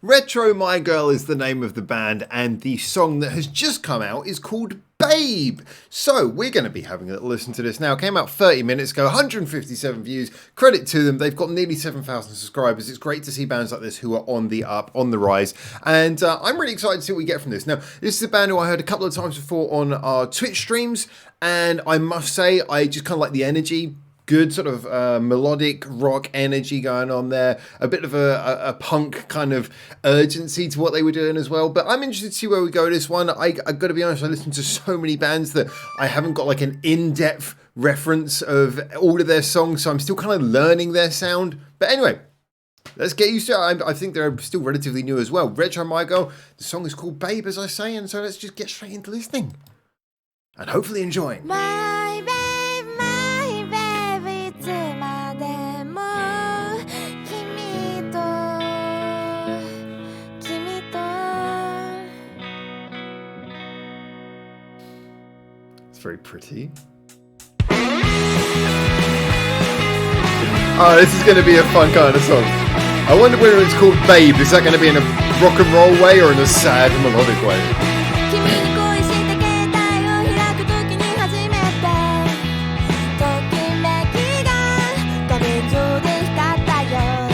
Retro My Girl is the name of the band, and the song that has just come out is called Babe. So we're going to be having a little listen to this now. It came out 30 minutes ago, 157 views. Credit to them. They've got nearly 7,000 subscribers. It's great to see bands like this who are on the up, on the rise. And I'm really excited to see what we get from this. Now, this is a band who I heard a couple of times before on our Twitch streams. And I must say, I just kind of like the energy. Good sort of melodic rock energy going on there. A bit of a punk kind of urgency to what they were doing as well. But I'm interested to see where we go with this one. I've got to be honest, I listen to so many bands that I haven't got like an in-depth reference of all of their songs. So I'm still kind of learning their sound. But anyway, let's get used to it. I think they're still relatively new as well. Retro My Girl, the song is called Babe, as I say. And so let's just get straight into listening. And hopefully enjoying. My babe, my babe, いつまでも君と君と It's very pretty. Oh, this is going to be a fun kind of song. I wonder whether it's called Babe. Is that going to be in a rock and roll way or in a sad melodic way? 君に恋して携帯を開くときに初めてときめきが画面上で光ったよ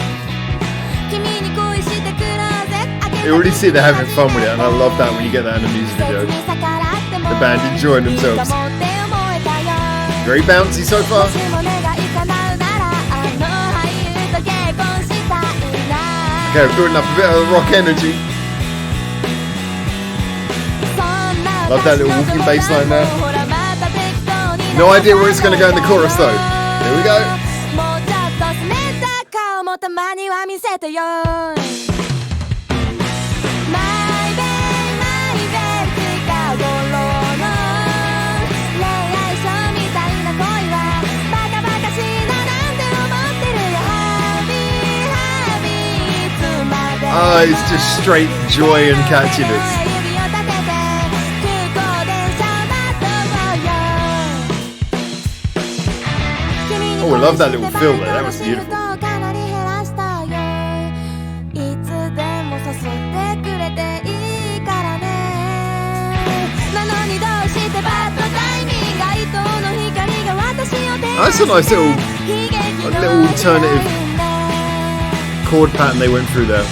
君に恋してクローゼット開け You already see they're having fun with it, and I love that when you get that in a music video. The band enjoying themselves. Very bouncy so far. Okay, we're building up a bit of rock energy. Love that little walking bass line there. No idea where it's going to go in the chorus though. Here we go. Oh, it's just straight joy and catchiness. Oh, I love that little fill there. That was beautiful. That's a nice little alternative chord pattern they went through there.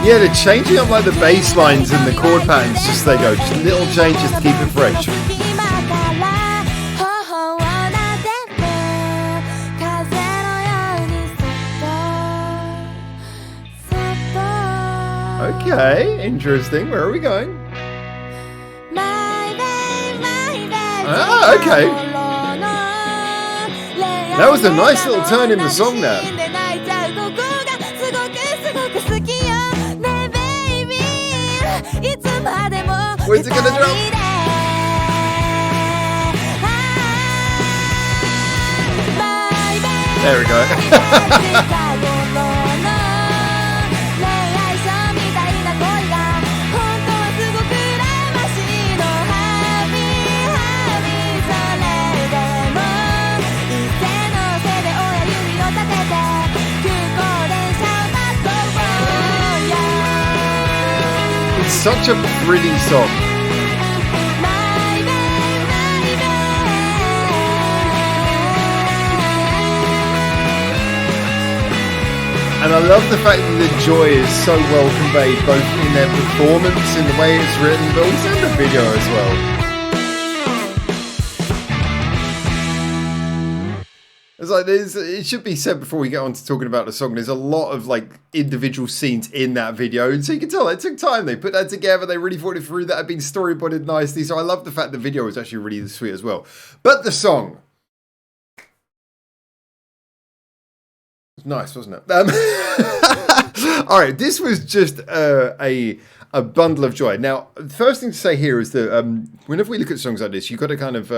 Yeah, they're changing up like the bass lines and the chord patterns just they go. Just little changes to keep it fresh. Okay, interesting. Where are we going? Ah, okay. That was a nice little turn in the song there. Where's it gonna drop? There we go. It's such a pretty song. And I love the fact that the joy is so well conveyed, both in their performance, in the way it's written, but also in the video as well. It's like it should be said before we get on to talking about the song, there's a lot of like individual scenes in that video, and so you can tell it took time. They put that together, they really thought it through, that had been storyboarded nicely, so I love the fact the video was actually really sweet as well. But the song, it was nice, wasn't it? Alright, this was just a bundle of joy. Now, the first thing to say here is that whenever we look at songs like this, you've got to kind of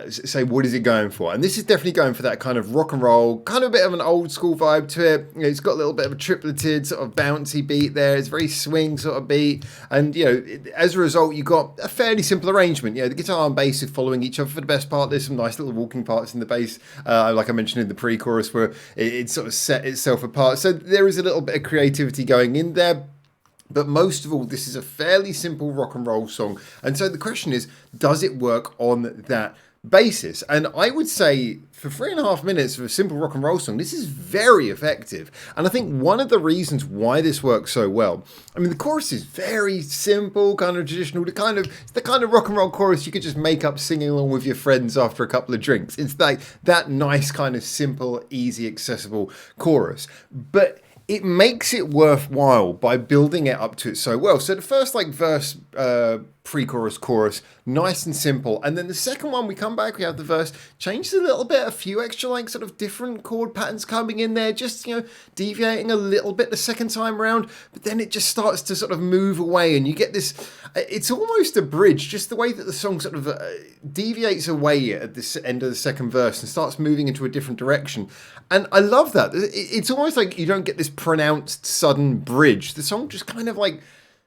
say, what is it going for? And this is definitely going for that kind of rock and roll, kind of a bit of an old school vibe to it. You know, it's got a little bit of a tripleted sort of bouncy beat there. It's very swing sort of beat. And, you know, as a result, you've got a fairly simple arrangement. You know, the guitar and bass are following each other for the best part. There's some nice little walking parts in the bass, like I mentioned in the pre-chorus, where it sort of set itself apart. So there is a little bit of creativity going in there. But most of all, this is a fairly simple rock and roll song. And so the question is, does it work on that basis? And I would say for 3.5 minutes of a simple rock and roll song, this is very effective. And I think one of the reasons why this works so well, I mean, the chorus is very simple, kind of traditional, it's the kind of rock and roll chorus you could just make up singing along with your friends after a couple of drinks. It's like that nice kind of simple, easy, accessible chorus. But it makes it worthwhile by building it up to it so well. So the first verse, pre-chorus, chorus, nice and simple. And then the second one, we come back, we have the verse, changes a little bit, a few extra sort of different chord patterns coming in there, just, you know, deviating a little bit the second time around. But then it just starts to sort of move away and you get this, it's almost a bridge, just the way that the song sort of deviates away at this end of the second verse and starts moving into a different direction. And I love that. It's almost like you don't get this pronounced sudden bridge. The song just kind of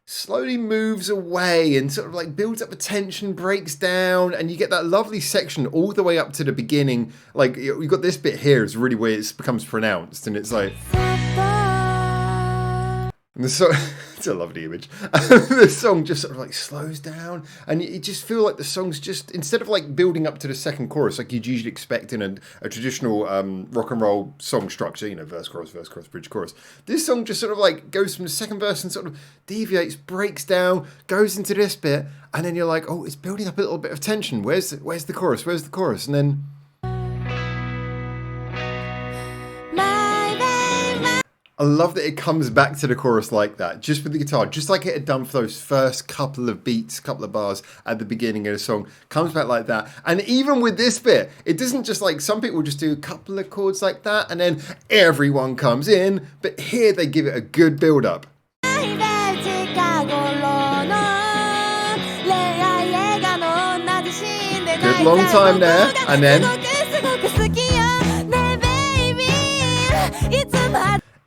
slowly moves away and sort of builds up a tension, breaks down, and you get that lovely section all the way up to the beginning. You've got this bit here is really where it becomes pronounced, and it's like... And the song, it's a lovely image. The song just sort of slows down, and you just feel like the song's just, instead of building up to the second chorus like you'd usually expect in a traditional rock and roll song structure, you know, verse, chorus, bridge, chorus. This song just sort of goes from the second verse and sort of deviates, breaks down, goes into this bit, and then you're like, oh, it's building up a little bit of tension. Where's the chorus? Where's the chorus? And then... I love that it comes back to the chorus like that, just with the guitar, just like it had done for those first couple of beats, couple of bars at the beginning of the song, comes back like that. And even with this bit, it doesn't just some people just do a couple of chords like that and then everyone comes in, but here they give it a good build up. Good long time there, and then...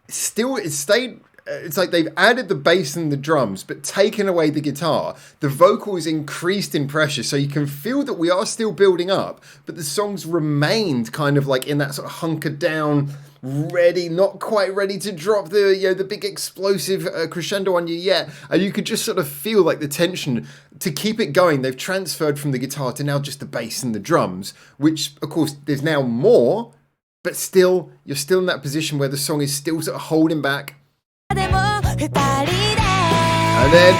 Still, it stayed. It's like they've added the bass and the drums, but taken away the guitar. The vocal is increased in pressure, so you can feel that we are still building up, but the song's remained kind of in that sort of hunkered down, ready, not quite ready to drop the big explosive crescendo on you yet. And you could just sort of feel the tension to keep it going. They've transferred from the guitar to now just the bass and the drums, which of course there's now more. But still, you're still in that position where the song is still sort of holding back. And then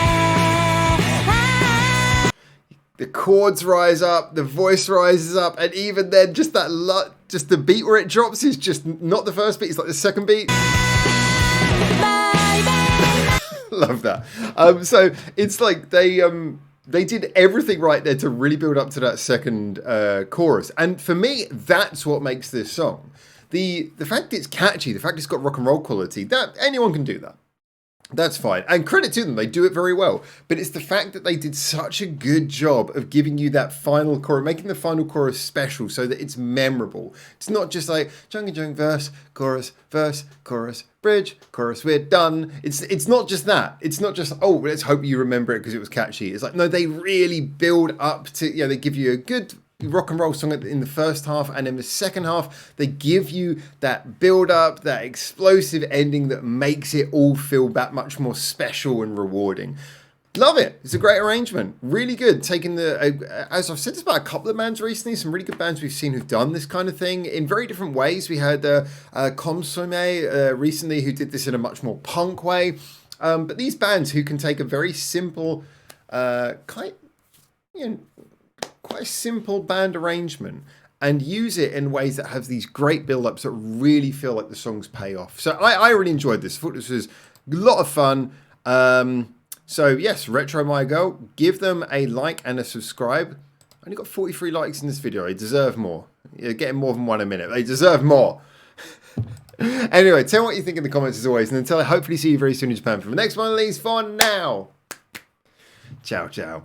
the chords rise up, the voice rises up, and even then, just the beat where it drops is just not the first beat, it's the second beat. Love that. So it's they did everything right there to really build up to that second chorus. And for me, that's what makes this song. The fact it's catchy, the fact it's got rock and roll quality, that anyone can do that. That's fine. And credit to them, they do it very well. But it's the fact that they did such a good job of giving you that final chorus, making the final chorus special so that it's memorable. It's not just jung and jung, verse, chorus, bridge, chorus, we're done. It's not just that. It's not just, oh, let's hope you remember it because it was catchy. It's no, they really build up to, they give you a good rock and roll song in the first half, and in the second half they give you that build up, that explosive ending that makes it all feel that much more special and rewarding. Love it. It's a great arrangement. Really good. Taking as I've said this about a couple of bands recently, some really good bands we've seen who've done this kind of thing in very different ways. We had Consomme recently who did this in a much more punk way. But these bands who can take a very simple, quite a simple band arrangement and use it in ways that have these great build-ups that really feel like the songs pay off. So I really enjoyed this. I thought this was a lot of fun. So yes, Retro My Girl, give them a like and a subscribe. I only got 43 likes in this video. They deserve more. You're getting more than one a minute. They deserve more. Anyway, tell me what you think in the comments as always, and until I hopefully see you very soon in Japan for the next one of these. For now, ciao, ciao.